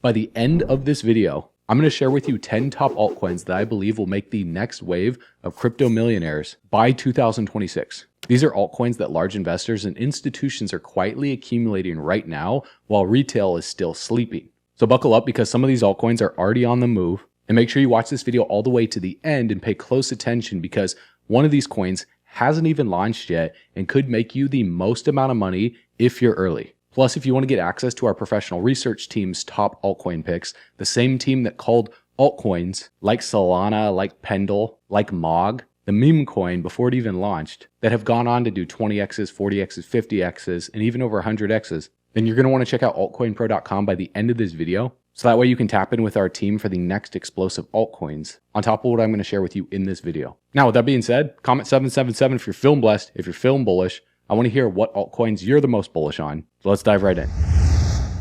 By the end of this video, I'm going to share with you 10 top altcoins that I believe will make the next wave of crypto millionaires by 2026. These are altcoins that large investors and institutions are quietly accumulating right now while retail is still sleeping. So buckle up because some of these altcoins are already on the move, and make sure you watch this video all the way to the end and pay close attention because one of these coins hasn't even launched yet and could make you the most amount of money if you're early. Plus, if you want to get access to our professional research team's top altcoin picks, the same team that called altcoins like Solana, like Pendle, like MOG, the meme coin before it even launched, that have gone on to do 20x's, 40x's, 50x's, and even over 100x's, then you're going to want to check out altcoinpro.com by the end of this video. So that way you can tap in with our team for the next explosive altcoins on top of what I'm going to share with you in this video. Now, with that being said, comment 777 if you're feeling blessed, if you're feeling bullish. I want to hear what altcoins you're the most bullish on. So let's dive right in.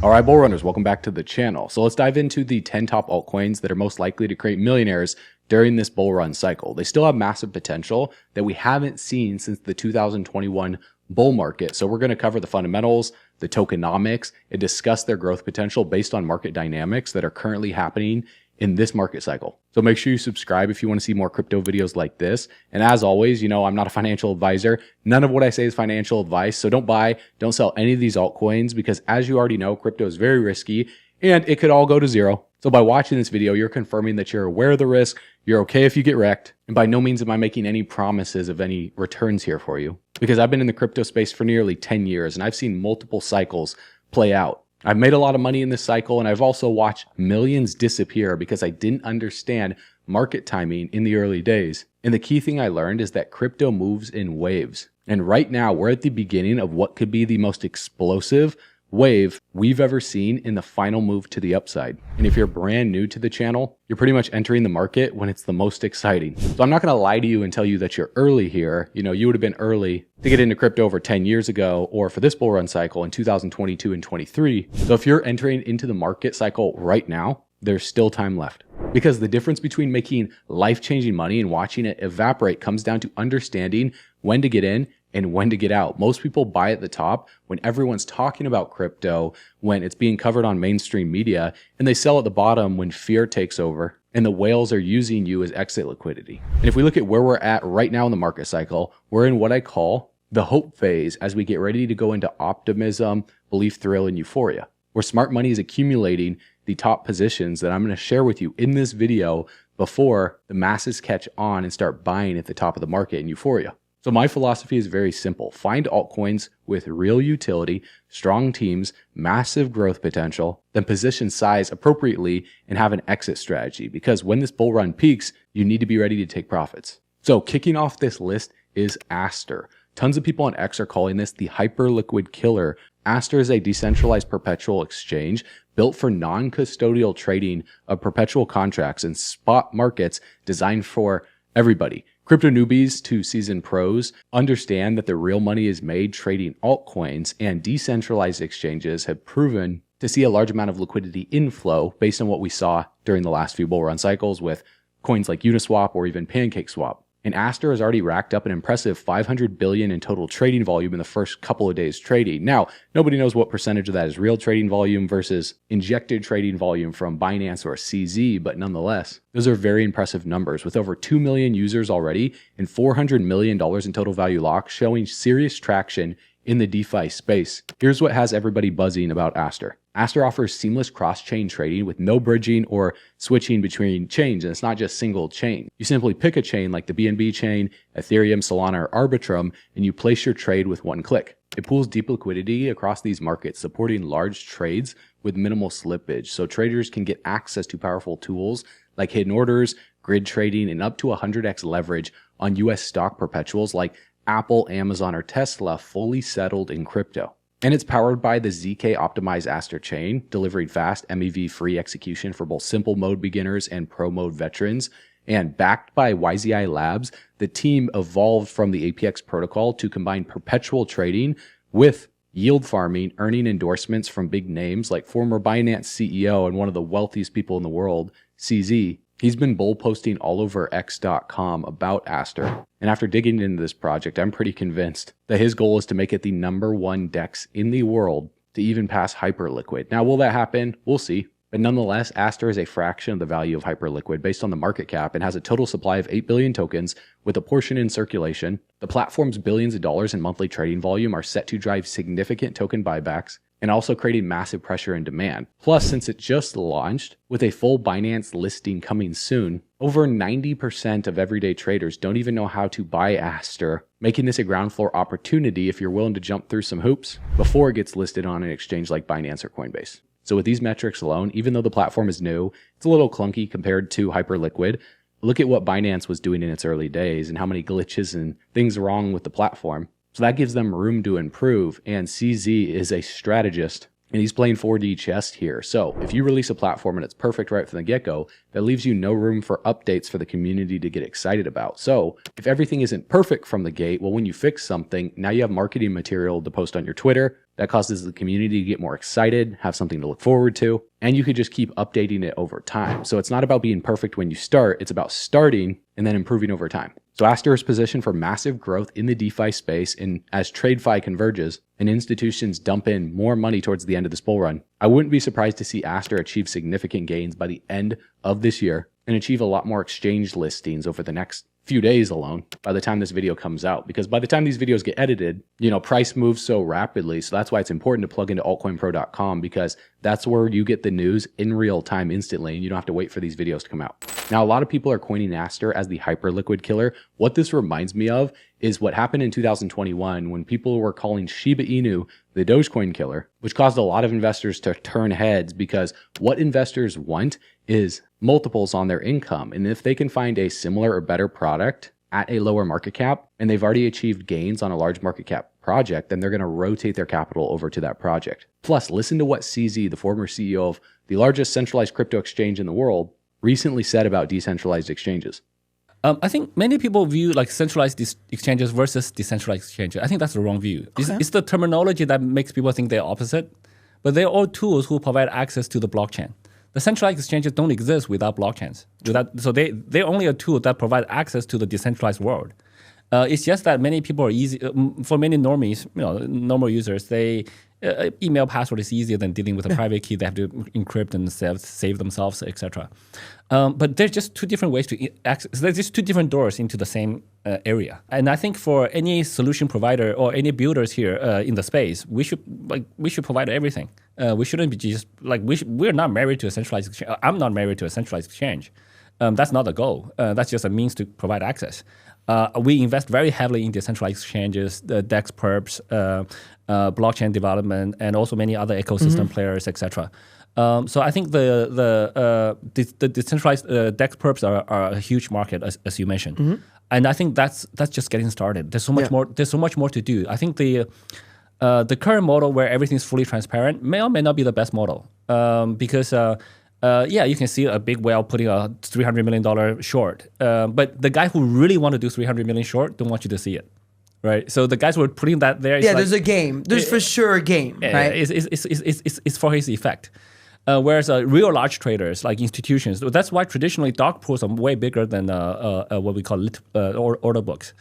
All right, bull runners, welcome back to the channel. So let's dive into the 10 top altcoins that are most likely to create millionaires during this bull run cycle. They still have massive potential that we haven't seen since the 2021 bull market. So we're going to cover the fundamentals, the tokenomics, and discuss their growth potential based on market dynamics that are currently happening in this market cycle. So make sure you subscribe if you want to see more crypto videos like this. And as always, you know, I'm not a financial advisor. None of what I say is financial advice. So don't buy, don't sell any of these altcoins because as you already know, crypto is very risky and it could all go to zero. So by watching this video, you're confirming that you're aware of the risk. You're okay if you get wrecked. And by no means am I making any promises of any returns here for you because I've been in the crypto space for nearly 10 years and I've seen multiple cycles play out. I've made a lot of money in this cycle and I've also watched millions disappear because I didn't understand market timing in the early days. And the key thing I learned is that crypto moves in waves. And right now we're at the beginning of what could be the most explosive wave we've ever seen in the final move to the upside. And if you're brand new to the channel, you're pretty much entering the market when it's the most exciting. So I'm not going to lie to you and tell you that you're early here. You know, you would have been early to get into crypto over 10 years ago or for this bull run cycle in 2022 and 23. So if you're entering into the market cycle right now, there's still time left. Because the difference between making life-changing money and watching it evaporate comes down to understanding when to get in and when to get out. Most people buy at the top when everyone's talking about crypto, when it's being covered on mainstream media, and they sell at the bottom when fear takes over and the whales are using you as exit liquidity. And if we look at where we're at right now in the market cycle, we're in what I call the hope phase as we get ready to go into optimism, belief, thrill, and euphoria, where smart money is accumulating the top positions that I'm going to share with you in this video before the masses catch on and start buying at the top of the market in euphoria. So my philosophy is very simple. Find altcoins with real utility, strong teams, massive growth potential, then position size appropriately and have an exit strategy because when this bull run peaks, you need to be ready to take profits. So kicking off this list is Aster. Tons of people on X are calling this the hyper-liquid killer. Aster is a decentralized perpetual exchange built for non-custodial trading of perpetual contracts and spot markets designed for everybody. Crypto newbies to seasoned pros understand that the real money is made trading altcoins, and decentralized exchanges have proven to see a large amount of liquidity inflow based on what we saw during the last few bull run cycles with coins like Uniswap or even PancakeSwap. And Aster has already racked up an impressive $500 billion in total trading volume in the first couple of days trading. Now, nobody knows what percentage of that is real trading volume versus injected trading volume from Binance or CZ, but nonetheless, those are very impressive numbers with over 2 million users already and $400 million in total value locked, showing serious traction in the DeFi space. Here's what has everybody buzzing about Aster. Aster offers seamless cross-chain trading with no bridging or switching between chains, and it's not just single chain. You simply pick a chain like the BNB chain, Ethereum, Solana, or Arbitrum, and you place your trade with one click. It pools deep liquidity across these markets, supporting large trades with minimal slippage, so traders can get access to powerful tools like hidden orders, grid trading, and up to 100x leverage on US stock perpetuals like Apple, Amazon, or Tesla fully settled in crypto. And it's powered by the ZK optimized Aster chain, delivering fast MEV-free execution for both simple mode beginners and pro mode veterans. And backed by YZI Labs, the team evolved from the APX protocol to combine perpetual trading with yield farming, earning endorsements from big names like former Binance CEO and one of the wealthiest people in the world, CZ. He's been bull posting all over x.com about Aster. And after digging into this project, I'm pretty convinced that his goal is to make it the #1 DEX in the world to even pass Hyperliquid. Now, will that happen? We'll see. But nonetheless, Aster is a fraction of the value of Hyperliquid based on the market cap and has a total supply of 8 billion tokens with a portion in circulation. The platform's billions of dollars in monthly trading volume are set to drive significant token buybacks and also creating massive pressure and demand. Plus, since it just launched, with a full Binance listing coming soon, over 90% of everyday traders don't even know how to buy Aster, making this a ground floor opportunity if you're willing to jump through some hoops before it gets listed on an exchange like Binance or Coinbase. So with these metrics alone, even though the platform is new, it's a little clunky compared to Hyperliquid. Look at what Binance was doing in its early days and how many glitches and things wrong with the platform. So that gives them room to improve, and CZ is a strategist, and he's playing 4D chess here. So if you release a platform and it's perfect right from the get-go, that leaves you no room for updates for the community to get excited about. So if everything isn't perfect from the gate, well, when you fix something, now you have marketing material to post on your Twitter. That causes the community to get more excited, have something to look forward to, and you could just keep updating it over time. So it's not about being perfect when you start, it's about starting and then improving over time. So Aster is positioned for massive growth in the DeFi space, and as TradeFi converges and institutions dump in more money towards the end of this bull run, I wouldn't be surprised to see Aster achieve significant gains by the end of this year and achieve a lot more exchange listings over the next few days alone by the time this video comes out, because by the time these videos get edited, price moves so rapidly. So that's why it's important to plug into altcoinpro.com, because that's where you get the news in real time instantly and you don't have to wait for these videos to come out. Now, a lot of people are coining Aster as the Hyperliquid killer. What this reminds me of is what happened in 2021 when people were calling Shiba Inu the Dogecoin killer, which caused a lot of investors to turn heads, because what investors want is multiples on their income. And if they can find a similar or better product at a lower market cap, and they've already achieved gains on a large market cap project, then they're going to rotate their capital over to that project. Plus, listen to what CZ, the former CEO of the largest centralized crypto exchange in the world, recently said about decentralized exchanges. I think many people view like centralized exchanges versus decentralized exchanges. I think that's the wrong view. Okay. It's the terminology that makes people think they're opposite, but they're all tools who provide access to the blockchain. The centralized exchanges don't exist without blockchains. So they're only a tool that provide access to the decentralized world. It's just that many people are easy, for many normies, normal users, they email password is easier than dealing with a private key. They have to encrypt and save themselves, etc. But there's just two different ways to access. There's just two different doors into the same area. And I think for any solution provider or any builders here in the space, we should provide everything. We shouldn't be just we're not married to a centralized exchange. I'm not married to a centralized exchange. That's not the goal. That's just a means to provide access. We invest very heavily in decentralized exchanges, the DEX perps, blockchain development, and also many other ecosystem players, etc. So I think the decentralized DEX perps are a huge market, as you mentioned, and I think that's just getting started. There's so much more. There's so much more to do. I think the current model where everything is fully transparent may or may not be the best model, because. You can see a big whale putting a $300 million short, but the guy who really want to do 300 million short don't want you to see it, right? So the guys who are putting that there, there's a game. There's for sure a game, right? It's for his effect. Whereas real large traders like institutions, that's why traditionally dark pools are way bigger than what we call order books,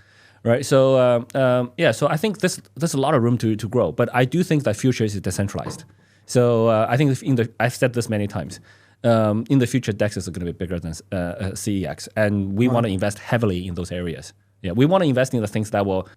right? So so I think there's a lot of room to grow, but I do think that future is decentralized. So I think I've said this many times. In the future, DEX is going to be bigger than CEX, and we want to invest heavily in those areas. Yeah, we want to invest in the things that will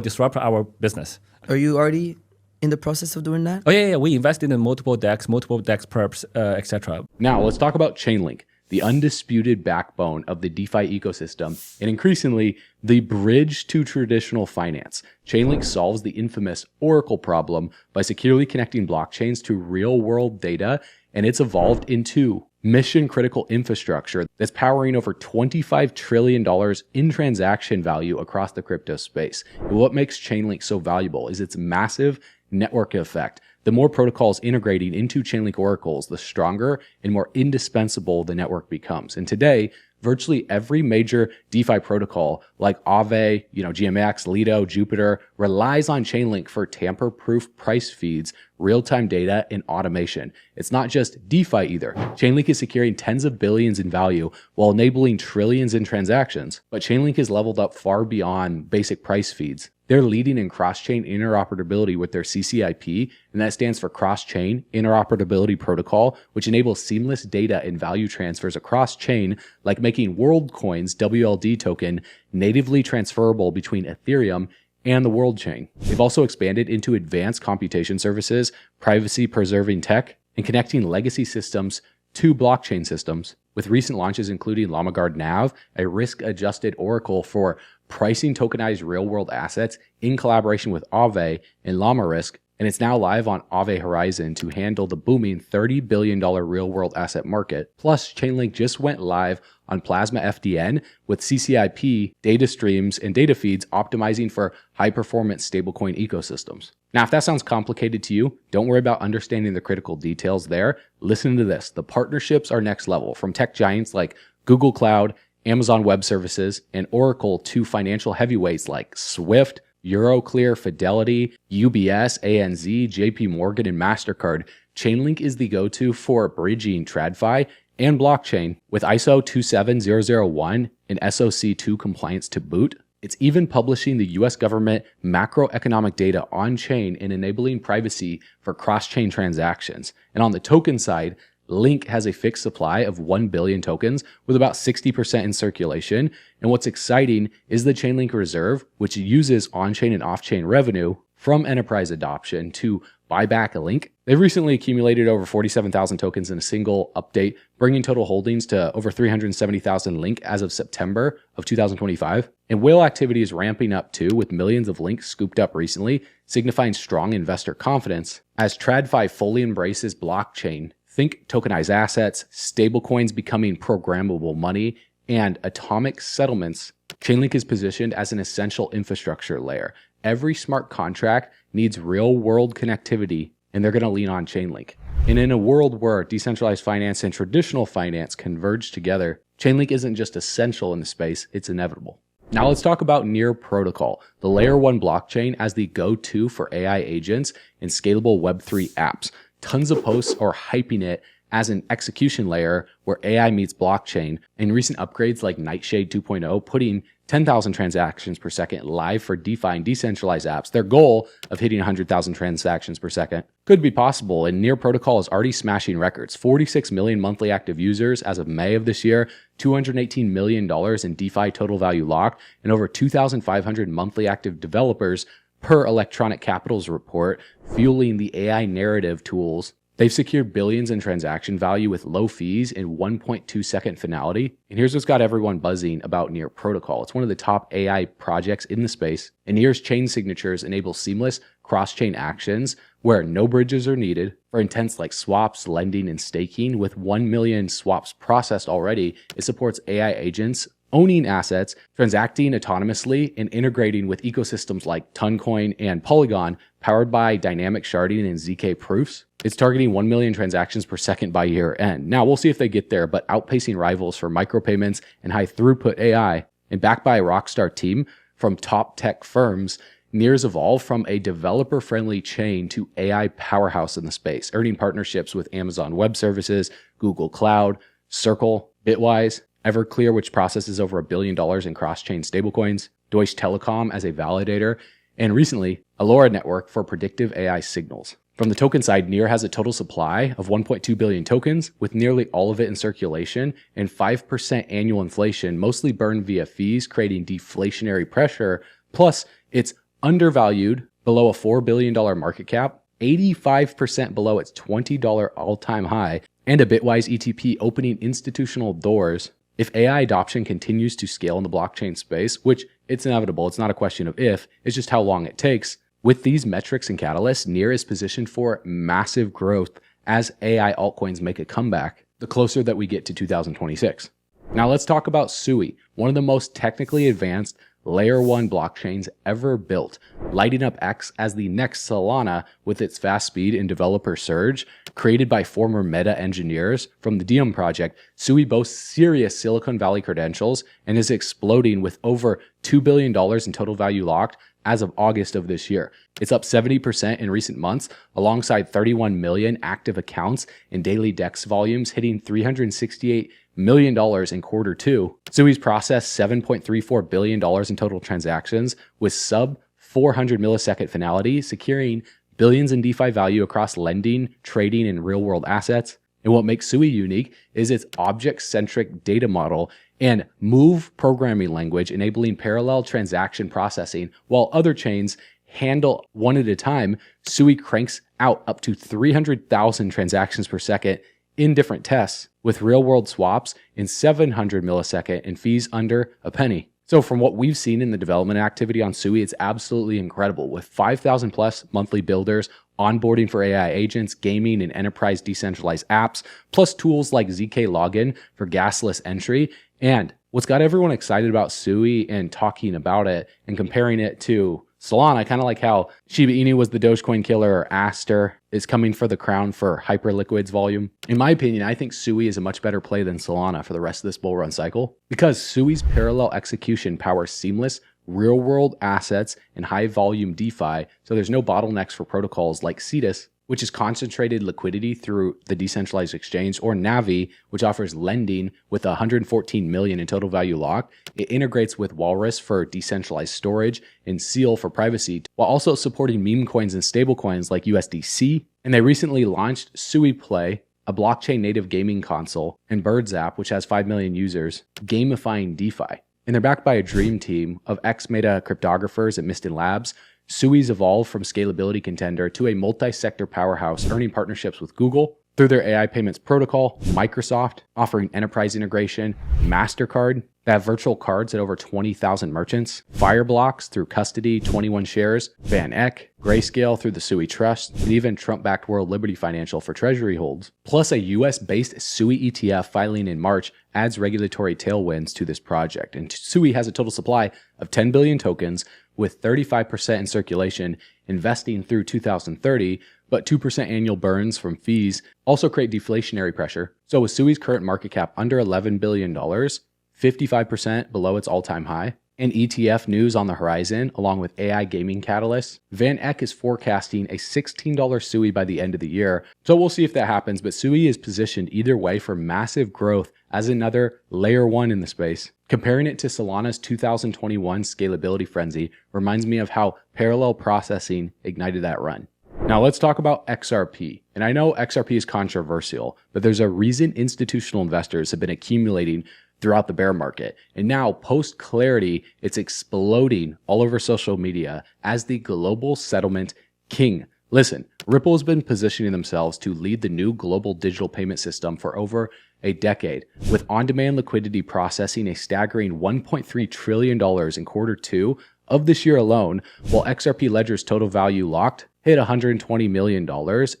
disrupt our business. Are you already in the process of doing that? Oh yeah. We invested in multiple DEX perps, etc. Now let's talk about Chainlink, the undisputed backbone of the DeFi ecosystem, and increasingly the bridge to traditional finance. Chainlink solves the infamous Oracle problem by securely connecting blockchains to real-world data, and it's evolved into mission-critical infrastructure that's powering over $25 trillion in transaction value across the crypto space. And what makes Chainlink so valuable is its massive network effect. The more protocols integrating into Chainlink oracles, the stronger and more indispensable the network becomes. And today, Virtually every major DeFi protocol like Aave, GMX, Lido, Jupiter relies on Chainlink for tamper-proof price feeds, real-time data, and automation. It's not just DeFi either. Chainlink is securing tens of billions in value while enabling trillions in transactions. But Chainlink is leveled up far beyond basic price feeds. They're leading in cross-chain interoperability with their CCIP, and that stands for Cross-Chain Interoperability Protocol, which enables seamless data and value transfers across chain, like making WorldCoin's WLD token natively transferable between Ethereum and the World Chain. They've also expanded into advanced computation services, privacy-preserving tech, and connecting legacy systems to blockchain systems, with recent launches including LlamaGuard Nav, a risk-adjusted oracle for pricing tokenized real-world assets in collaboration with Aave and LlamaRisk, and it's now live on Aave Horizon to handle the booming $30 billion real-world asset market. Plus, Chainlink just went live on Plasma FDN with CCIP data streams and data feeds optimizing for high-performance stablecoin ecosystems. Now, if that sounds complicated to you, don't worry about understanding the critical details there. Listen to this. The partnerships are next level, from tech giants like Google Cloud, Amazon Web Services, and Oracle to financial heavyweights like Swift, Euroclear, Fidelity, UBS, ANZ, JP Morgan, and MasterCard. Chainlink is the go-to for bridging TradFi and blockchain with ISO 27001 and SOC 2 compliance to boot. It's even publishing the US government macroeconomic data on-chain and enabling privacy for cross-chain transactions. And on the token side, Link has a fixed supply of 1 billion tokens with about 60% in circulation. And what's exciting is the Chainlink Reserve, which uses on-chain and off-chain revenue from enterprise adoption to buy back a Link. They've recently accumulated over 47,000 tokens in a single update, bringing total holdings to over 370,000 Link as of September of 2025. And whale activity is ramping up too, with millions of Links scooped up recently, signifying strong investor confidence. As TradFi fully embraces blockchain, think tokenized assets, stablecoins becoming programmable money, and atomic settlements, Chainlink is positioned as an essential infrastructure layer. Every smart contract needs real-world connectivity, and they're going to lean on Chainlink. And in a world where decentralized finance and traditional finance converge together, Chainlink isn't just essential in the space, it's inevitable. Now let's talk about Near Protocol, the layer 1 blockchain as the go-to for AI agents and scalable Web3 apps. Tons of posts are hyping it as an execution layer where AI meets blockchain, and recent upgrades like Nightshade 2.0 putting 10,000 transactions per second live for DeFi and decentralized apps. Their goal of hitting 100,000 transactions per second could be possible, and Near Protocol is already smashing records. 46 million monthly active users as of May of this year, $218 million in DeFi total value locked, and over 2,500 monthly active developers per Electronic Capital's report, fueling the AI narrative tools. They've secured billions in transaction value with low fees and 1.2 second finality. And here's what's got everyone buzzing about Near Protocol. It's one of the top AI projects in the space. And Near's chain signatures enable seamless cross-chain actions where no bridges are needed for intents like swaps, lending, and staking. With 1 million swaps processed already, it supports AI agents owning assets, transacting autonomously, and integrating with ecosystems like Toncoin and Polygon, powered by dynamic sharding and ZK proofs. It's targeting 1 million transactions per second by year end. Now, we'll see if they get there, but outpacing rivals for micropayments and high throughput AI, and backed by a rockstar team from top tech firms, Near's evolved from a developer-friendly chain to AI powerhouse in the space, earning partnerships with Amazon Web Services, Google Cloud, Circle, Bitwise, Everclear, which processes over $1 billion in cross-chain stablecoins, Deutsche Telekom as a validator, and recently, Allura Network for predictive AI signals. From the token side, Near has a total supply of 1.2 billion tokens, with nearly all of it in circulation, and 5% annual inflation, mostly burned via fees, creating deflationary pressure. Plus, it's undervalued below a $4 billion market cap, 85% below its $20 all-time high, and a Bitwise ETP opening institutional doors. If AI adoption continues to scale in the blockchain space, which it's inevitable, it's not a question of if, it's just how long it takes. With these metrics and catalysts, Near is positioned for massive growth as AI altcoins make a comeback the closer that we get to 2026. Now let's talk about Sui, one of the most technically advanced layer 1 blockchains ever built, lighting up X as the next Solana with its fast speed and developer surge. Created by former Meta engineers from the Diem project, Sui boasts serious Silicon Valley credentials and is exploding with over $2 billion in total value locked as of August of this year. It's up 70% in recent months, alongside 31 million active accounts and daily DEX volumes hitting $368 million in Q2. Sui's processed $7.34 billion in total transactions with sub 400 millisecond finality, securing billions in DeFi value across lending, trading, and real-world assets. And what makes Sui unique is its object-centric data model and Move programming language, enabling parallel transaction processing. While other chains handle one at a time, Sui cranks out up to 300,000 transactions per second in different tests, with real-world swaps in 700 millisecond and fees under a penny. So from what we've seen in the development activity on Sui, it's absolutely incredible, with 5,000 plus monthly builders, onboarding for AI agents, gaming, and enterprise decentralized apps, plus tools like ZK Login for gasless entry. And what's got everyone excited about Sui and talking about it and comparing it to Solana, kind of like how Shiba Inu was the Dogecoin killer, or Aster is coming for the crown for Hyperliquid's volume. In my opinion, I think Sui is a much better play than Solana for the rest of this bull run cycle, because Sui's parallel execution powers seamless real-world assets and high-volume DeFi, so there's no bottlenecks for protocols like Cetus, which is concentrated liquidity through the decentralized exchange, or Navi, which offers lending with 114 million in total value locked. It integrates with Walrus for decentralized storage and Seal for privacy, while also supporting meme coins and stablecoins like USDC. And they recently launched Sui Play, a blockchain native gaming console, and Birds app, which has 5 million users, gamifying DeFi. And they're backed by a dream team of ex-Meta cryptographers at Mistin Labs. Sui's evolved from scalability contender to a multi-sector powerhouse, earning partnerships with Google through their AI payments protocol, Microsoft offering enterprise integration, MasterCard, they have virtual cards at over 20,000 merchants, Fireblocks through custody, 21 shares, Van Eck, Grayscale through the Sui Trust, and even Trump-backed World Liberty Financial for treasury holds. Plus, a US-based Sui ETF filing in March adds regulatory tailwinds to this project. And Sui has a total supply of 10 billion tokens, with 35% in circulation, investing through 2030, but 2% annual burns from fees also create deflationary pressure. So with Sui's current market cap under $11 billion, 55% below its all-time high, and ETF news on the horizon, along with AI gaming catalysts, Van Eck is forecasting a $16 Sui by the end of the year. So we'll see if that happens, but Sui is positioned either way for massive growth as another layer 1 in the space. Comparing it to Solana's 2021 scalability frenzy reminds me of how parallel processing ignited that run. Now let's talk about XRP. And I know XRP is controversial, but there's a reason institutional investors have been accumulating throughout the bear market. And now, post-clarity, it's exploding all over social media as the global settlement king. Listen, Ripple has been positioning themselves to lead the new global digital payment system for over a decade, with on-demand liquidity processing a staggering $1.3 trillion in Q2 of this year alone, while XRP Ledger's total value locked hit $120 million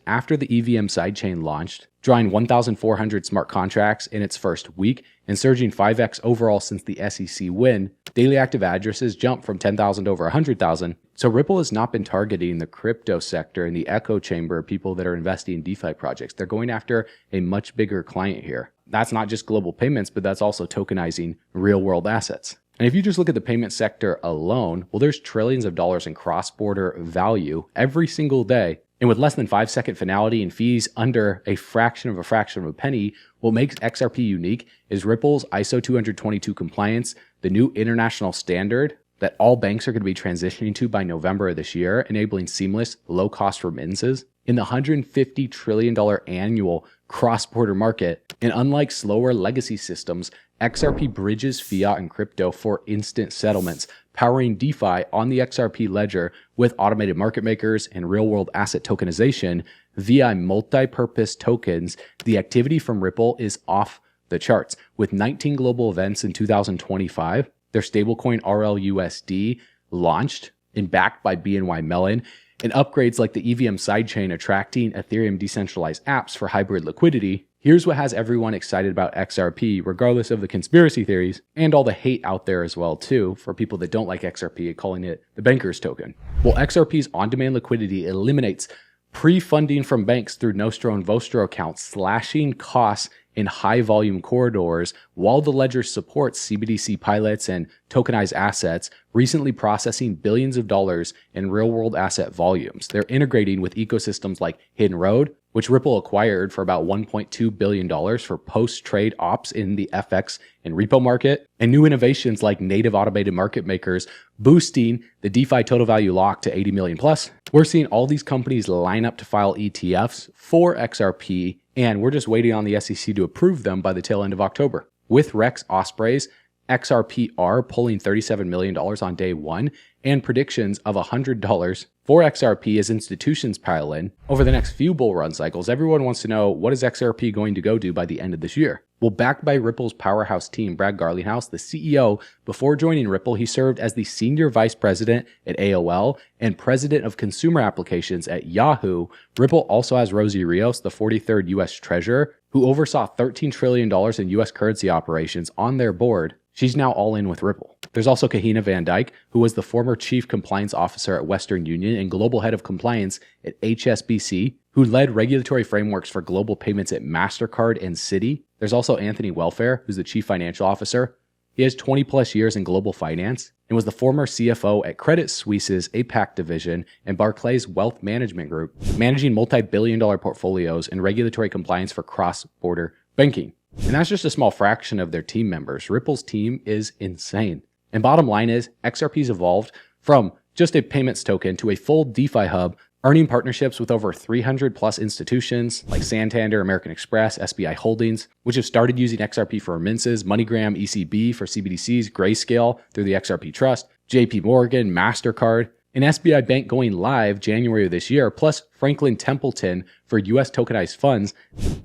after the EVM sidechain launched, drawing 1,400 smart contracts in its first week and surging 5x overall since the SEC win. Daily active addresses jumped from 10,000 to over 100,000. So Ripple has not been targeting the crypto sector and the echo chamber of people that are investing in DeFi projects. They're going after a much bigger client here. That's not just global payments, but that's also tokenizing real world assets. And if you just look at the payment sector alone, well, there's trillions of dollars in cross-border value every single day. And with less than 5-second finality and fees under a fraction of a penny, what makes XRP unique is Ripple's ISO 222 compliance, the new international standard that all banks are going to be transitioning to by November of this year, enabling seamless, low-cost remittances in the $150 trillion annual cross-border market. And unlike slower legacy systems, XRP bridges fiat and crypto for instant settlements, powering DeFi on the XRP ledger with automated market makers and real-world asset tokenization via multi-purpose tokens. The activity from Ripple is off the charts, with 19 global events in 2025. Their stablecoin RLUSD launched and backed by BNY Mellon, and upgrades like the EVM sidechain attracting Ethereum decentralized apps for hybrid liquidity. Here's what has everyone excited about XRP, regardless of the conspiracy theories and all the hate out there as well too, for people that don't like XRP, calling it the banker's token. Well, XRP's on-demand liquidity eliminates pre-funding from banks through Nostro and Vostro accounts, slashing costs in high volume corridors, while the ledger supports CBDC pilots and tokenized assets, recently processing billions of dollars in real world asset volumes. They're integrating with ecosystems like Hidden Road, which Ripple acquired for about $1.2 billion for post-trade ops in the FX and repo market, and new innovations like native automated market makers boosting the DeFi total value lock to 80 million plus. We're seeing all these companies line up to file ETFs for XRP, and we're just waiting on the SEC to approve them by the tail end of October. With Rex Osprey's XRPR pulling $37 million on day one, and predictions of $100 for XRP as institutions pile in over the next few bull run cycles, everyone wants to know, what is XRP going to go do by the end of this year? Well, backed by Ripple's powerhouse team, Brad Garlinghouse, the CEO, before joining Ripple, he served as the senior vice president at AOL and president of consumer applications at Yahoo. Ripple also has Rosie Rios, the 43rd U.S. treasurer, who oversaw $13 trillion in U.S. currency operations on their board. She's now all in with Ripple. There's also Kahina Van Dyke, who was the former chief compliance officer at Western Union and global head of compliance at HSBC, who led regulatory frameworks for global payments at MasterCard and Citi. There's also Anthony Welfare, who's the chief financial officer. He has 20 plus years in global finance and was the former CFO at Credit Suisse's APAC division and Barclays Wealth Management Group, managing multi-billion-dollar portfolios and regulatory compliance for cross-border banking. And that's just a small fraction of their team members. Ripple's team is insane. And bottom line is, XRP's evolved from just a payments token to a full DeFi hub, earning partnerships with over 300 plus institutions like Santander, American Express, SBI Holdings, which have started using XRP for remittances, MoneyGram, ECB for CBDCs, Grayscale through the XRP Trust, JP Morgan, MasterCard, and SBI Bank going live January of this year, plus Franklin Templeton for US tokenized funds,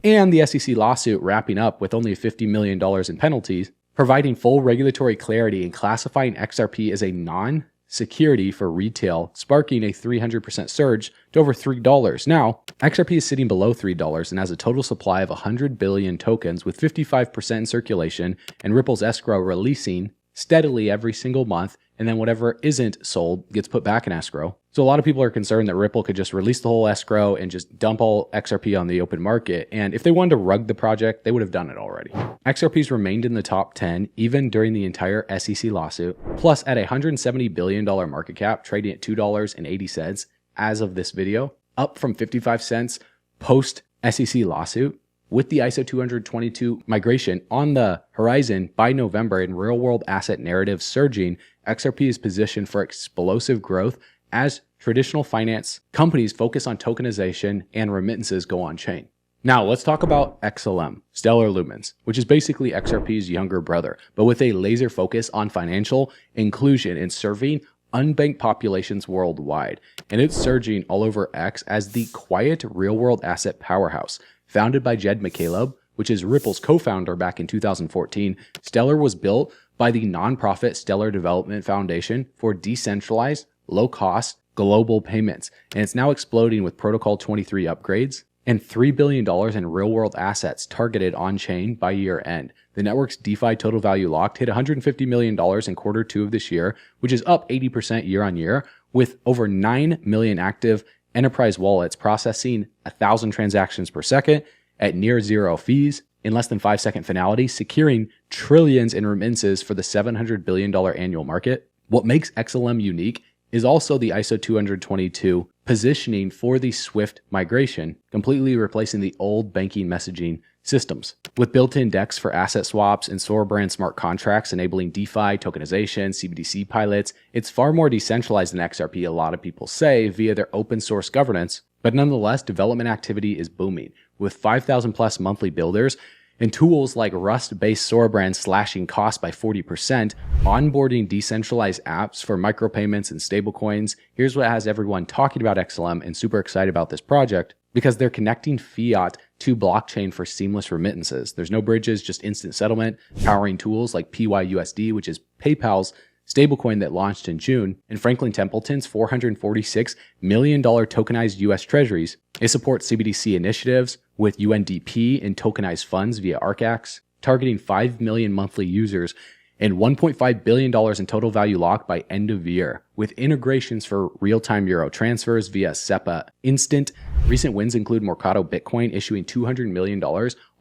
and the SEC lawsuit wrapping up with only $50 million in penalties, providing full regulatory clarity and classifying XRP as a non-security for retail, sparking a 300% surge to over $3. Now, XRP is sitting below $3 and has a total supply of 100 billion tokens with 55% in circulation, and Ripple's escrow releasing steadily every single month, and then whatever isn't sold gets put back in escrow. So a lot of people are concerned that Ripple could just release the whole escrow and just dump all XRP on the open market. And if they wanted to rug the project, they would have done it already. XRP's remained in the top 10 even during the entire SEC lawsuit. Plus, at a $170 billion market cap, trading at $2.80 as of this video, up from 55 cents post SEC lawsuit. With the ISO 20022 migration on the horizon by November and real-world asset narratives surging, XRP is positioned for explosive growth as traditional finance companies focus on tokenization and remittances go on-chain. Now, let's talk about XLM, Stellar Lumens, which is basically XRP's younger brother, but with a laser focus on financial inclusion and serving unbanked populations worldwide. And it's surging all over X as the quiet real-world asset powerhouse. Founded by Jed McCaleb, which is Ripple's co-founder back in 2014, Stellar was built by the nonprofit Stellar Development Foundation for decentralized, low-cost, global payments. And it's now exploding with Protocol 23 upgrades and $3 billion in real-world assets targeted on-chain by year-end. The network's DeFi total value locked hit $150 million in Q2 of this year, which is up 80% year-on-year, with over 9 million active enterprise wallets processing 1,000 transactions per second at near zero fees in less than 5-second finality, securing trillions in remittances for the $700 billion annual market. What makes XLM unique is also the ISO 20022 positioning for the swift migration, completely replacing the old banking messaging systems. With built-in DEX for asset swaps and Sorabrand smart contracts enabling DeFi, tokenization, CBDC pilots, it's far more decentralized than XRP, a lot of people say, via their open source governance. But nonetheless, development activity is booming, with 5,000 plus monthly builders and tools like Rust-based Sorabrand slashing costs by 40%, onboarding decentralized apps for micropayments and stablecoins. Here's what has everyone talking about XLM and super excited about this project, because they're connecting fiat to blockchain for seamless remittances. There's no bridges, just instant settlement, powering tools like PYUSD, which is PayPal's stablecoin that launched in June, and Franklin Templeton's $446 million tokenized US Treasuries. It supports CBDC initiatives with UNDP and tokenized funds via ARCAX, targeting 5 million monthly users and $1.5 billion in total value locked by end of year, with integrations for real-time euro transfers via SEPA Instant. Recent wins include Mercado Bitcoin issuing $200 million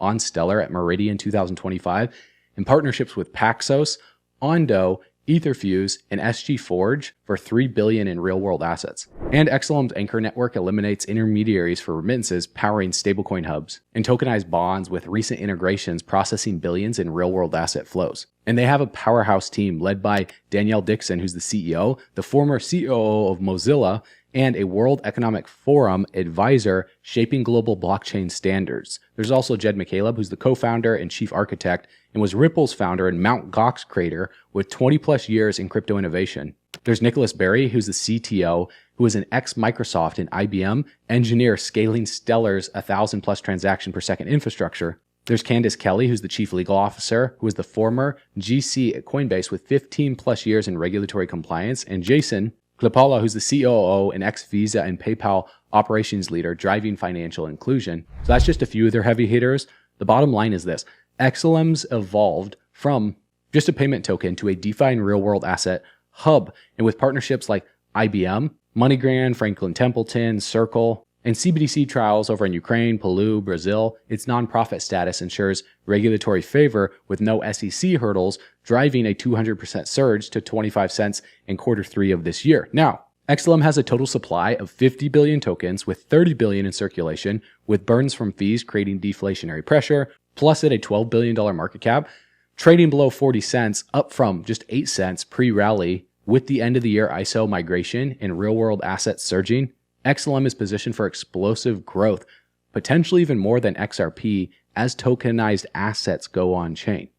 on Stellar at Meridian 2025, and partnerships with Paxos, Ondo, Etherfuse, and SG Forge for $3 billion in real-world assets. And XLM's Anchor Network eliminates intermediaries for remittances, powering stablecoin hubs, and tokenized bonds with recent integrations processing billions in real-world asset flows. And they have a powerhouse team led by Danielle Dixon, who's the CEO, the former COO of Mozilla, and a World Economic Forum advisor shaping global blockchain standards. There's also Jed McCaleb, who's the co-founder and chief architect, and was Ripple's founder and Mt. Gox creator with 20 plus years in crypto innovation. There's Nicholas Berry, who's the CTO, who is an ex-Microsoft and IBM engineer scaling Stellar's 1,000 plus transaction per second infrastructure. There's Candace Kelly, who's the chief legal officer, who is the former GC at Coinbase with 15 plus years in regulatory compliance, and Jason Klipala, who's the COO and ex-Visa and PayPal operations leader driving financial inclusion. So that's just a few of their heavy hitters. The bottom line is this: XLM's evolved from just a payment token to a DeFi and real-world asset hub, and with partnerships like IBM, MoneyGram, Franklin Templeton, Circle, and CBDC trials over in Ukraine, Peru, Brazil, its nonprofit status ensures regulatory favor with no SEC hurdles, driving a 200% surge to 25 cents in Q3 of this year. Now, XLM has a total supply of 50 billion tokens with 30 billion in circulation, with burns from fees creating deflationary pressure, plus at a $12 billion market cap, trading below 40 cents, up from just 8 cents pre-rally. With the end of the year ISO migration and real-world assets surging, XLM is positioned for explosive growth, potentially even more than XRP as tokenized assets go on-chain.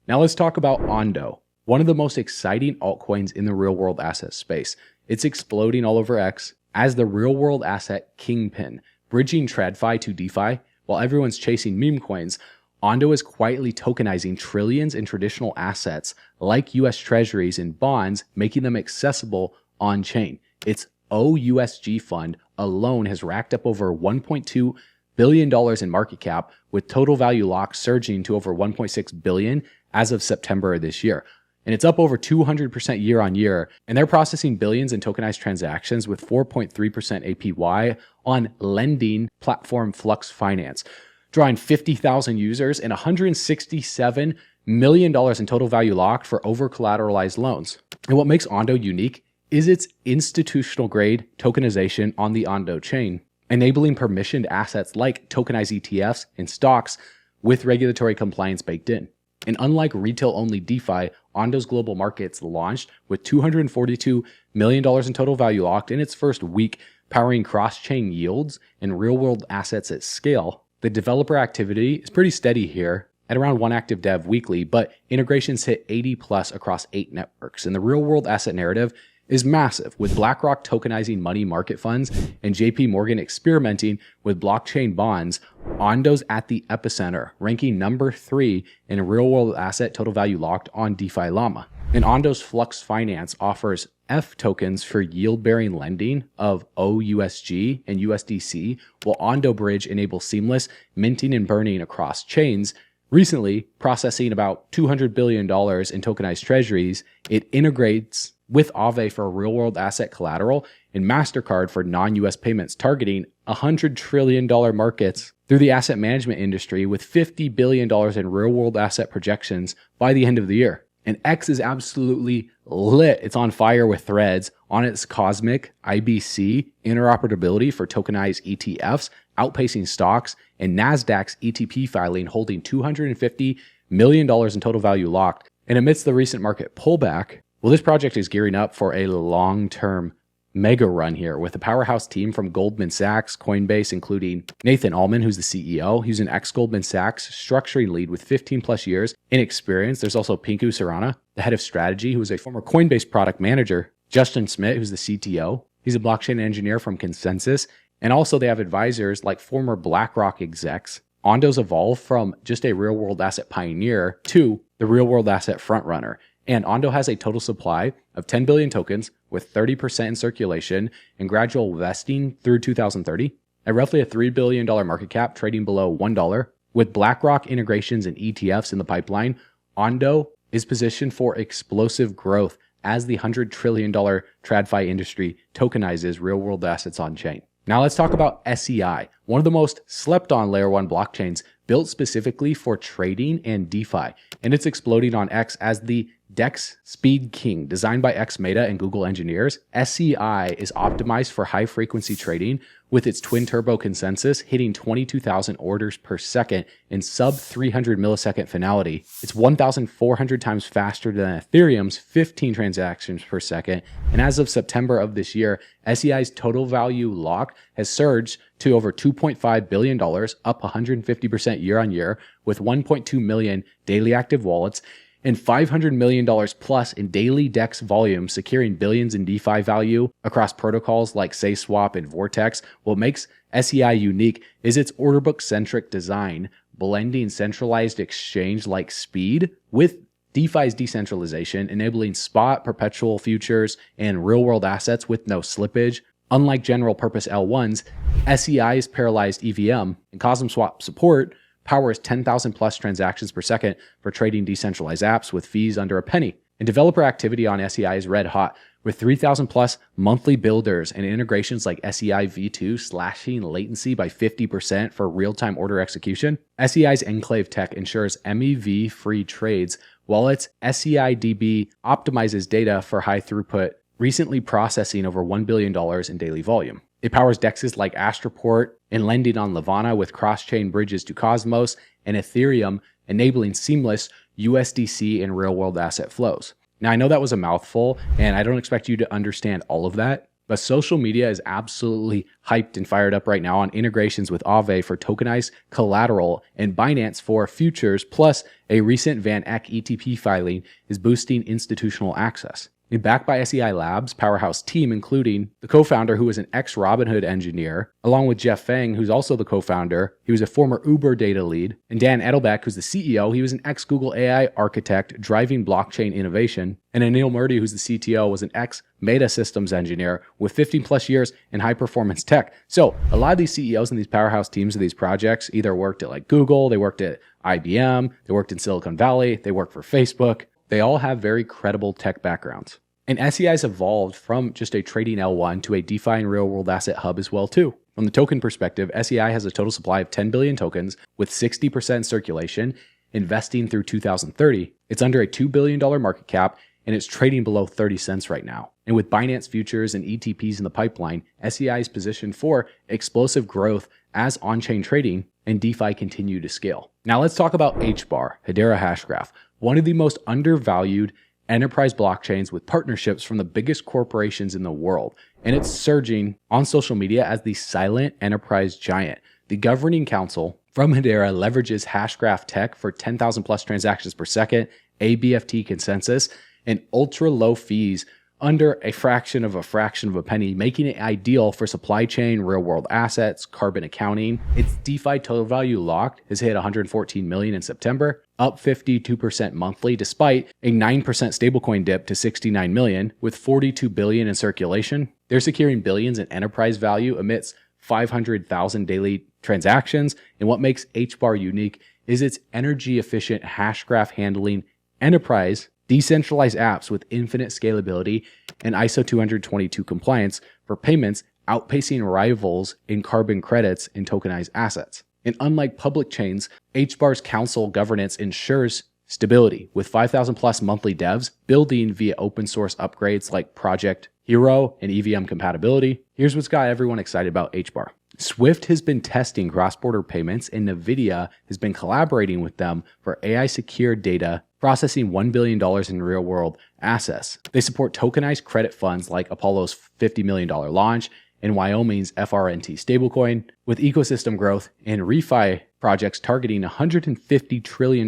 Now let's talk about Ondo, one of the most exciting altcoins in the real-world asset space. It's exploding all over X as the real-world asset kingpin, bridging TradFi to DeFi. While everyone's chasing meme coins, Ondo is quietly tokenizing trillions in traditional assets like US Treasuries and bonds, making them accessible on-chain. Its OUSG fund alone has racked up over $1.2 billion in market cap, with total value locked surging to over $1.6 billion as of September of this year. And it's up over 200% year on year, and they're processing billions in tokenized transactions with 4.3% APY on lending platform Flux Finance, drawing 50,000 users and $167 million in total value locked for over-collateralized loans. And what makes Ondo unique is its institutional-grade tokenization on the Ondo chain, enabling permissioned assets like tokenized ETFs and stocks with regulatory compliance baked in. And unlike retail-only DeFi, Ondo's global markets launched with $242 million in total value locked in its first week, powering cross-chain yields and real-world assets at scale. The developer activity is pretty steady here at around 1 active dev weekly, but integrations hit 80 plus across 8 networks. And the real-world asset narrative is massive, with BlackRock tokenizing money market funds and JP Morgan experimenting with blockchain bonds. Ondo's at the epicenter, ranking number 3 in real-world asset total value locked on DeFi Llama. And Ondo's Flux Finance offers F tokens for yield-bearing lending of OUSG and USDC, while Ondo Bridge enables seamless minting and burning across chains. Recently, processing about $200 billion in tokenized treasuries, it integrates with Aave for real-world asset collateral and MasterCard for non-US payments, targeting $100 trillion markets through the asset management industry with $50 billion in real-world asset projections by the end of the year. And X is absolutely lit. It's on fire with threads on its Cosmic IBC interoperability for tokenized ETFs, outpacing stocks, and NASDAQ's ETP filing holding $250 million in total value locked. And amidst the recent market pullback, well, this project is gearing up for a long-term mega run here with a powerhouse team from Goldman Sachs, Coinbase, including Nathan Allman, who's the CEO. He's an ex-Goldman Sachs structuring lead with 15 plus years in experience. There's also Pinku Sarana, the head of strategy, who is a former Coinbase product manager. Justin Smith, who's the CTO. He's a blockchain engineer from Consensus. And also they have advisors like former BlackRock execs. Ondo's evolved from just a real-world asset pioneer to the real-world asset frontrunner. And Ondo has a total supply of 10 billion tokens with 30% in circulation and gradual vesting through 2030 at roughly a $3 billion market cap trading below $1. With BlackRock integrations and ETFs in the pipeline, Ondo is positioned for explosive growth as the $100 trillion TradFi industry tokenizes real-world assets on-chain. Now let's talk about SEI, one of the most slept-on Layer 1 blockchains built specifically for trading and DeFi, and it's exploding on X as the DEX Speed King. Designed by ex-Meta and Google engineers, SEI is optimized for high-frequency trading with its twin turbo consensus hitting 22,000 orders per second in sub-300 millisecond finality. It's 1,400 times faster than Ethereum's 15 transactions per second, and as of September of this year, SEI's total value locked has surged to over $2.5 billion, up 150% year on year, with 1.2 million daily active wallets and $500 million plus in daily DEX volume, securing billions in DeFi value across protocols like SaySwap and Vortex. What makes SEI unique is its order book-centric design, blending centralized exchange like speed with DeFi's decentralization, enabling spot, perpetual futures, and real-world assets with no slippage. Unlike general-purpose L1s, SEI's parallelized EVM and CosmSwap support powers 10,000 plus transactions per second for trading decentralized apps with fees under a penny. And developer activity on SEI is red hot, with 3,000 plus monthly builders and integrations like SEI V2 slashing latency by 50% for real-time order execution. SEI's Enclave tech ensures MEV-free trades, while its SEI DB optimizes data for high throughput, recently processing over $1 billion in daily volume. It powers DEXs like Astroport and lending on Levana with cross-chain bridges to Cosmos and Ethereum, enabling seamless USDC and real-world asset flows. Now, I know that was a mouthful, and I don't expect you to understand all of that, but social media is absolutely hyped and fired up right now on integrations with Aave for tokenized collateral and Binance for futures, plus a recent Van Eck ETP filing is boosting institutional access. And backed by SEI Labs' powerhouse team, including the co-founder who was an ex-Robinhood engineer, along with Jeff Fang, who's also the co-founder. He was a former Uber data lead. And Dan Edelbeck, who's the CEO. He was an ex-Google AI architect driving blockchain innovation. And Anil Murthy, who's the CTO, was an ex-Meta systems engineer with 15 plus years in high-performance tech. So a lot of these CEOs and these powerhouse teams of these projects either worked at like Google, they worked at IBM, they worked in Silicon Valley, they worked for Facebook. They all have very credible tech backgrounds. And SEI's evolved from just a trading L1 to a DeFi and real-world asset hub as well too. From the token perspective, SEI has a total supply of 10 billion tokens with 60% circulation, investing through 2030. It's under a $2 billion market cap, and it's trading below 30 cents right now. And with Binance futures and ETPs in the pipeline, SEI is positioned for explosive growth as on-chain trading and DeFi continue to scale. Now let's talk about HBAR, Hedera Hashgraph, one of the most undervalued enterprise blockchains with partnerships from the biggest corporations in the world. And it's surging on social media as the silent enterprise giant. The governing council from Hedera leverages Hashgraph tech for 10,000 plus transactions per second, ABFT consensus, and ultra low fees under a fraction of a penny, making it ideal for supply chain, real world assets, carbon accounting. Its DeFi total value locked has hit 114 million in September, up 52% monthly, despite a 9% stablecoin dip to 69 million, with 42 billion in circulation. They're securing billions in enterprise value amidst 500,000 daily transactions. And what makes HBAR unique is its energy efficient Hashgraph handling enterprise decentralized apps with infinite scalability and ISO 222 compliance for payments, outpacing rivals in carbon credits and tokenized assets. And unlike public chains, HBAR's council governance ensures stability, with 5,000 plus monthly devs building via open source upgrades like Project Hero and EVM compatibility. Here's what's got everyone excited about HBAR. Swift has been testing cross-border payments, and NVIDIA has been collaborating with them for AI-secured data, processing $1 billion in real-world assets. They support tokenized credit funds like Apollo's $50 million launch and Wyoming's FRNT stablecoin, with ecosystem growth and refi projects targeting $150 trillion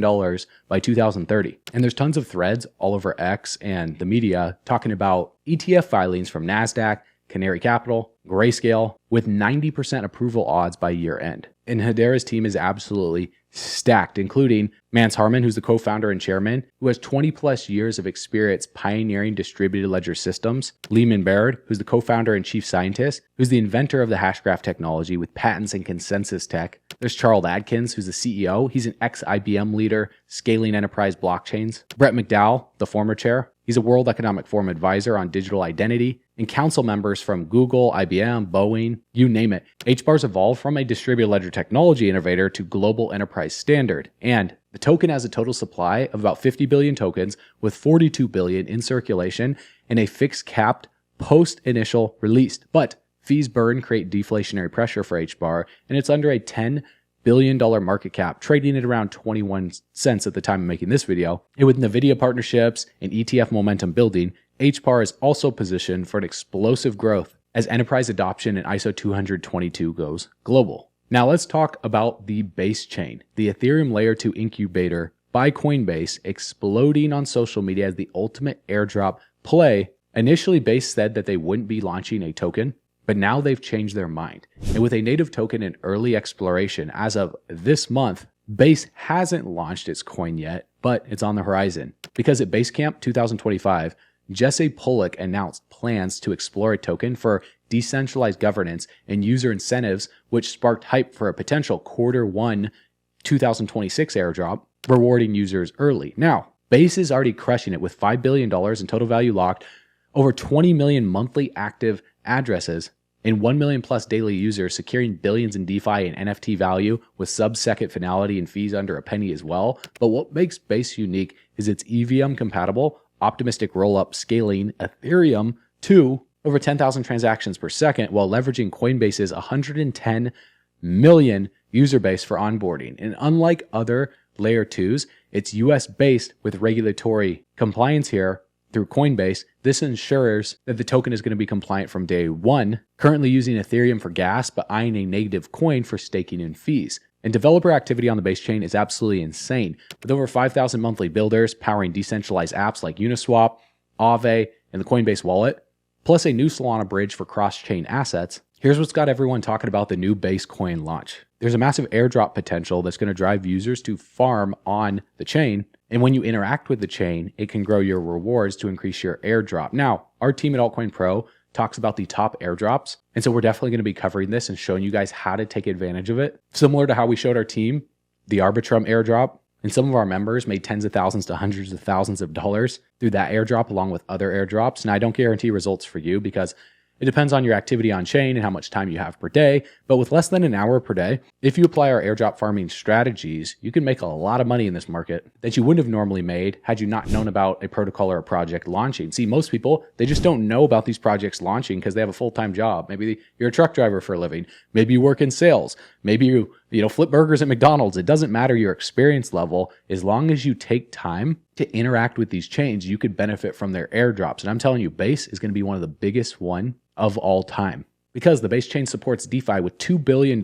by 2030. And there's tons of threads all over X and the media talking about ETF filings from NASDAQ, Canary Capital, Grayscale, with 90% approval odds by year end. And Hedera's team is absolutely stacked, including Mance Harmon, who's the co-founder and chairman, who has 20 plus years of experience pioneering distributed ledger systems. Lehman Baird, who's the co-founder and chief scientist, who's the inventor of the hashgraph technology with patents and consensus tech. There's Charles Adkins, who's the CEO. He's an ex-IBM leader, scaling enterprise blockchains. Brett McDowell, the former chair. He's a World Economic Forum advisor on digital identity, and council members from Google, IBM, Boeing, you name it. HBAR's evolved from a distributed ledger technology innovator to global enterprise standard. And the token has a total supply of about 50 billion tokens with 42 billion in circulation and a fixed capped post-initial release. But fees burn create deflationary pressure for HBAR, and it's under a $10 billion market cap, trading at around 21 cents at the time of making this video. And with NVIDIA partnerships and ETF momentum building, HBAR is also positioned for an explosive growth as enterprise adoption in ISO 20022 goes global. Now let's talk about the Base chain, the Ethereum Layer 2 incubator by Coinbase, exploding on social media as the ultimate airdrop play. Initially, Base said that they wouldn't be launching a token, but now they've changed their mind. And with a native token in early exploration as of this month, Base hasn't launched its coin yet, but it's on the horizon. Because at Basecamp 2025, Jesse Pollock announced plans to explore a token for decentralized governance and user incentives, which sparked hype for a potential Q1 2026 airdrop, rewarding users early. Now, Base is already crushing it with $5 billion in total value locked, over 20 million monthly active addresses, and 1 million plus daily users, securing billions in DeFi and NFT value with sub-second finality and fees under a penny as well. But what makes Base unique is its EVM compatible, optimistic rollup scaling Ethereum to over 10,000 transactions per second while leveraging Coinbase's 110 million user base for onboarding. And unlike other layer 2s, it's US based with regulatory compliance here through Coinbase. This ensures that the token is going to be compliant from day one, currently using Ethereum for gas, but eyeing a native coin for staking and fees. And developer activity on the Base chain is absolutely insane, with over 5,000 monthly builders powering decentralized apps like Uniswap, Aave, and the Coinbase wallet, plus a new Solana bridge for cross-chain assets. Here's what's got everyone talking about the new Base coin launch. There's a massive airdrop potential that's going to drive users to farm on the chain. And when you interact with the chain, it can grow your rewards to increase your airdrop. Now, our team at Altcoin Pro talks about the top airdrops. And so we're definitely going to be covering this and showing you guys how to take advantage of it. Similar to how we showed our team the Arbitrum airdrop. And some of our members made tens of thousands to hundreds of thousands of dollars through that airdrop along with other airdrops. And I don't guarantee results for you because it depends on your activity on chain and how much time you have per day. But with less than an hour per day, if you apply our airdrop farming strategies, you can make a lot of money in this market that you wouldn't have normally made had you not known about a protocol or a project launching. See, most people, they just don't know about these projects launching because they have a full-time job. Maybe you're a truck driver for a living. Maybe you work in sales. Maybe you flip burgers at McDonald's. It doesn't matter your experience level. As long as you take time to interact with these chains, you could benefit from their airdrops. And I'm telling you, Base is going to be one of the biggest one of all time because the Base chain supports DeFi with $2 billion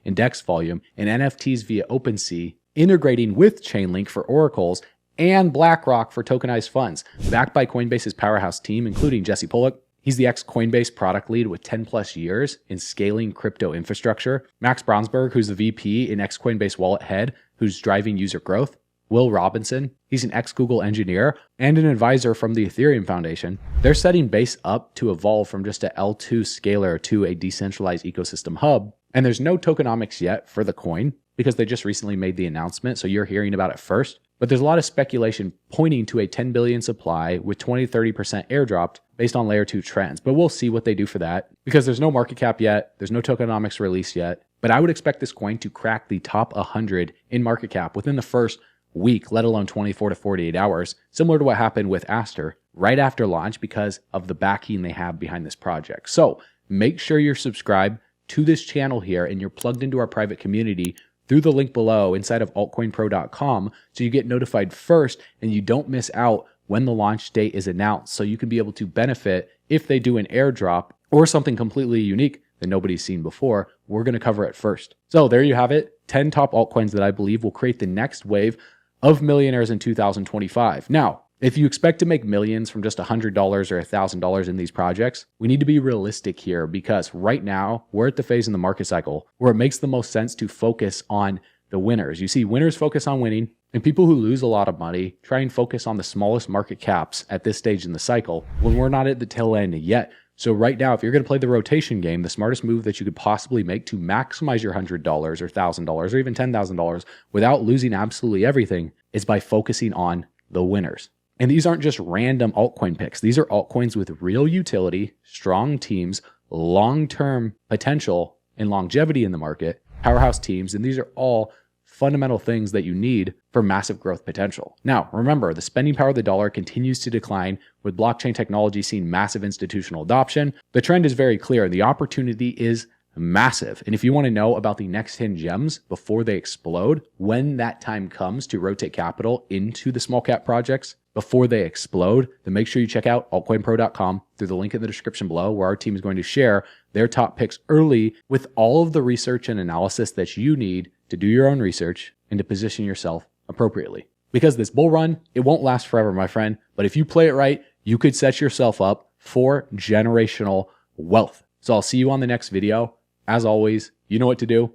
in DEX volume and NFTs via OpenSea, integrating with Chainlink for oracles and BlackRock for tokenized funds, backed by Coinbase's powerhouse team, including Jesse Pollock. He's the ex-Coinbase product lead with 10 plus years in scaling crypto infrastructure. Max Bronsberg, who's the VP and ex-Coinbase wallet head, who's driving user growth. Will Robinson, he's an ex-Google engineer and an advisor from the Ethereum Foundation. They're setting Base up to evolve from just a L2 scaler to a decentralized ecosystem hub. And there's no tokenomics yet for the coin because they just recently made the announcement, so you're hearing about it first. But there's a lot of speculation pointing to a 10 billion supply with 20-30% airdropped based on layer 2 trends. But we'll see what they do for that because there's no market cap yet. There's no tokenomics release yet. But I would expect this coin to crack the top 100 in market cap within the first week, let alone 24 to 48 hours, similar to what happened with Aster right after launch because of the backing they have behind this project. So make sure you're subscribed to this channel here and you're plugged into our private community through the link below inside of altcoinpro.com so you get notified first and you don't miss out when the launch date is announced, so you can be able to benefit if they do an airdrop or something completely unique that nobody's seen before. We're going to cover it first. So there you have it, 10 top altcoins that I believe will create the next wave of millionaires in 2025. Now, If you expect to make millions from just $100 or $1,000 in these projects, we need to be realistic here because right now we're at the phase in the market cycle where it makes the most sense to focus on the winners. You see, winners focus on winning, and people who lose a lot of money try and focus on the smallest market caps at this stage in the cycle when we're not at the tail end yet. So right now, if you're going to play the rotation game, the smartest move that you could possibly make to maximize your $100 or $1,000 or even $10,000 without losing absolutely everything is by focusing on the winners. And these aren't just random altcoin picks. These are altcoins with real utility, strong teams, long-term potential and longevity in the market, powerhouse teams, and these are all fundamental things that you need for massive growth potential. Now, remember, the spending power of the dollar continues to decline with blockchain technology seeing massive institutional adoption. The trend is very clear and the opportunity is massive. And if you want to know about the next 10 gems before they explode, when that time comes to rotate capital into the small cap projects before they explode, then make sure you check out altcoinpro.com through the link in the description below, where our team is going to share their top picks early with all of the research and analysis that you need to do your own research and to position yourself appropriately. Because this bull run, it won't last forever, my friend. But if you play it right, you could set yourself up for generational wealth. So I'll see you on the next video. As always, you know what to do.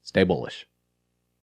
Stay bullish.